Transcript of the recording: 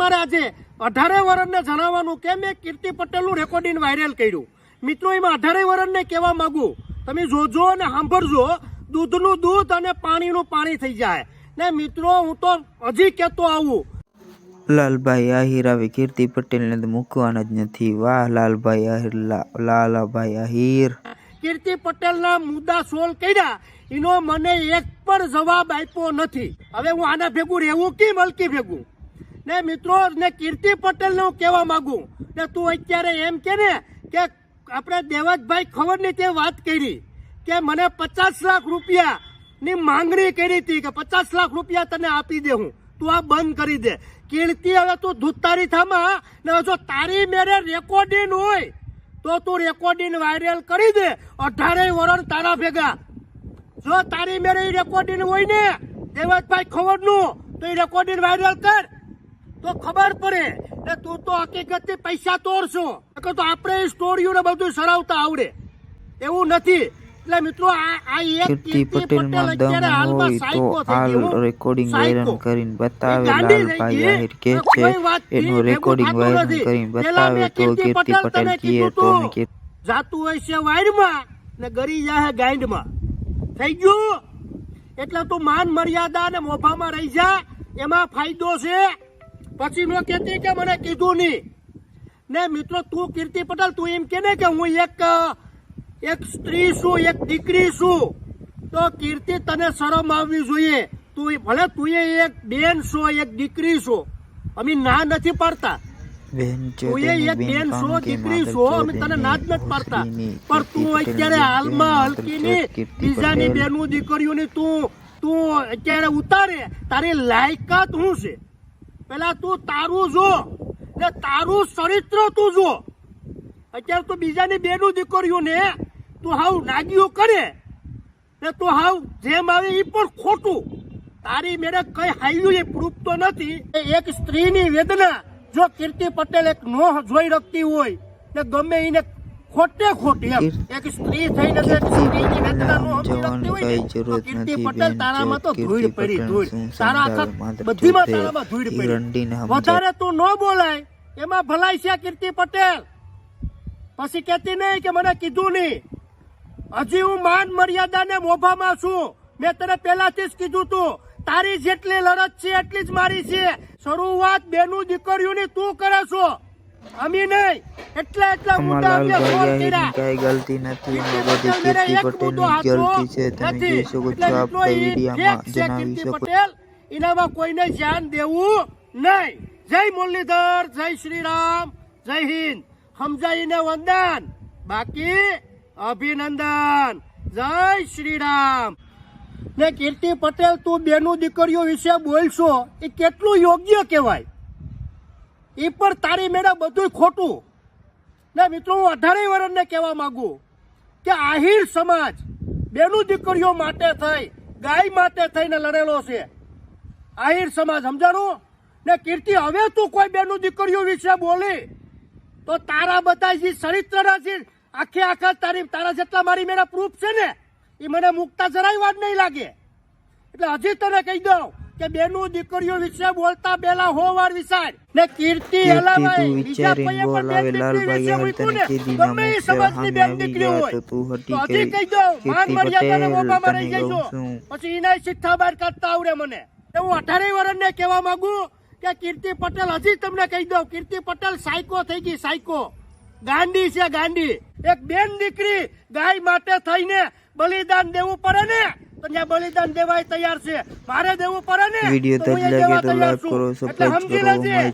મારે આજે 18 વર્ષને જણાવવાનું કે મેં કીર્તિ પટેલનું રેકોર્ડિંગ વાયરલ કર્યું। મિત્રો એમાં 18 વર્ષને કહેવા માંગુ, તમે જોજો અને સાંભળજો, દૂધનું દૂધ અને પાણીનું પાણી થઈ જાય ને મિત્રો। હું તો હજી કહેતો આવું, લાલભાઈ આહિર આવે કીર્તિ પટેલને તો મૂકવાના જ નથી। વાહ લાલભાઈ આહિર, લાલાભાઈ આહિર। કીર્તિ પટેલના મુદ્દા સોલ્વ કર્યા, એનો મને એક પણ જવાબ આપ્યો નથી। હવે હું આના ભેગું રહેવું કે મલકી ભેગું ને મિત્રો ને કીર્તિ પટેલને હું કહેવા માંગુ ને તું અત્યારે એમ કે ને કે આપણે દેવતભાઈ ખવડની તે વાત કરી કે મને 50 લાખ રૂપિયાની માંગણી કરી હતી કે 50 લાખ રૂપિયા તને આપી દે, હું તું આ બંધ કરી દે। કીર્તિ હવે તું ધૂતારી થામા ને જો તારી મેરે રેકોર્ડિંગ હોય તો તું રેકોર્ડિંગ વાયરલ કરી દે। 18 વર્ષ તારા ભેગા જો તારી મેરે રેકોર્ડિંગ હોય ને દેવતભાઈ ખવડનું તો એ રેકોર્ડિંગ વાયરલ કર તો ખબર પડે ને તું તો હકીકતથી પૈસા તોડશો તો આપણે સ્ટોરીઓ ને બધું સરાવતા આવડે એવું નથી। એટલે મિત્રો આ એક કીર્તિ પટેલમાં દમ હોય તો હાલ રેકોર્ડિંગ વાયરલ કરીને બતાવે। લાલભાઈ આહિર કે છે એનું રેકોર્ડિંગ વાયરલ કરીને બતાવે તો કીર્તિ પટેલ કહે તો જાતું હોય છે વાયરમાં ને ગરી જાય ગાંડમાં, થઈ ગયું। એટલે તું માન મર્યાદા ને મોભામાં રહી જા, એમાં ફાયદો છે। પછી નો કહેતી કે મને કીધું નહીં ને મિત્રો તું કીર્તિ પટેલ તું એમ કે ને કે હું એક સ્ત્રી છું, એક દીકરી છું, તો કીર્તિ તને શરમ આવવી જોઈએ। તું ભલે તું એક બેન છો, એક દીકરી છો, અમે ના નથી પાડતા, તું એક બેન છો, દીકરી છો, અમે તને ના જ નથી પાડતા, પણ તું અત્યારે હાલમાં હલકીની બીજાની બેનું દીકરીઓની તું અત્યારે ઉતારે, તારી લાયકાત શું છે પેલા તું તારું જો ને તારું ચરિત્ર તું જો। અત્યારે તું બીજાની બેનું દીકરીઓને તું હાવ નાગીઓ કરે ને તું હાવ જેમ આવે એ પણ ખોટું, તારી મેરે કઈ હાઈવ્યું એ પ્રૂફ તો નથી। એક સ્ત્રીની વેદના જો કીર્તિ પટેલ એક નો જોઈ રાખતી હોય ને ગમે એને ખોટે ખોટી એક સ્ત્રી થઈને સ્ત્રીની વેદના નો સમજી રાખતી હોય ને તો કીર્તિ પટેલ તારામાં તો ધૂળ પડી, ધૂળ તારા આખા બધીમાં તારામાં ધૂળ પડી। વધારે તું ન બોલાય એમાં ભલાઈ છે કીર્તિ પટેલ। પછી કહેતી નહીં કે મને કીધું નહીં, હજી હું માન મર્યાદા ને મોભામાં છું। મેં તને પહેલાથી જ કીધું તું તારી જેટલી લડત છે એટલી જ મારી છે। શરૂઆત બેનું દીકરીઓની તું કરે છો, અમે નહીં। એટલા મુદ્દા અમે સોલ્વ કર્યા, કઈ ગલતી નથી, બધી કીર્તિ પટેલની ગલતી છે। તમે જોઈ શકો છો, આપ વિડીયોમાં જણાવી શકો। પટેલ એનામાં કોઈને ધ્યાન દેવું નહીં। જય મુરલીધર, જય શ્રી રામ, જય હિન્દ। સમજાઈને વંદન, બાકી અભિનંદન। જય શ્રી રામ। ને કીર્તિ પટેલ તું બેનું દીકરીઓ વિશે બોલશો એ કેટલું યોગ્ય કહેવાય, એ પણ તારી મેળા બધું ખોટું ને મિત્રો હું 18 વર્ષને કહેવા માંગુ કે આહિર સમાજ બેનું દીકરીઓ માટે થઈ, ગાય માટે થઈને લડેલો છે આહિર સમાજ, સમજાણું ને કીર્તિ હવે તું કોઈ બેનું દીકરીઓ વિશે બોલી તો તારા બધા જે ચરિત્રના છે આખા તારા જેટલા મારી મેરા પ્રૂફ છે ને એ મને મુકતા જરાય વાર નહીં લાગે। એટલે હજી તને કહી દઉં કે બેનું દીકરીઓ વિશે બોલતા પહેલા 100 વાર વિચાર ને કીર્તિ હલાવાય બીજા કોઈ પણ બેન દીકરી વિશે બોલતું ને ગમે એ સમાજની બેન દીકરી હોય તો હજી કહી દઉં માન મર્યાદાને મોભામાં રહી જઈશો, પછી એના શિક્ષા બહાર કાઢતા આવડે મને। હું 18 વર્ષને કહેવા માંગુ કે કીર્તિ પટેલ હજી તમને કહી દઉં કીર્તિ પટેલ સાયકો થઈ ગઈ, સાયકો ગાંડી છે, ગાંડી। એક બેન દીકરી ગાય માટે થઈને બલિદાન દેવું પડે ને તો ત્યાં બલિદાન દેવાય તૈયાર છે, મારે દેવું પડે ને વિડીયો તો લાગે તો લાઈક કરો, સબસ્ક્રાઇબ કરો।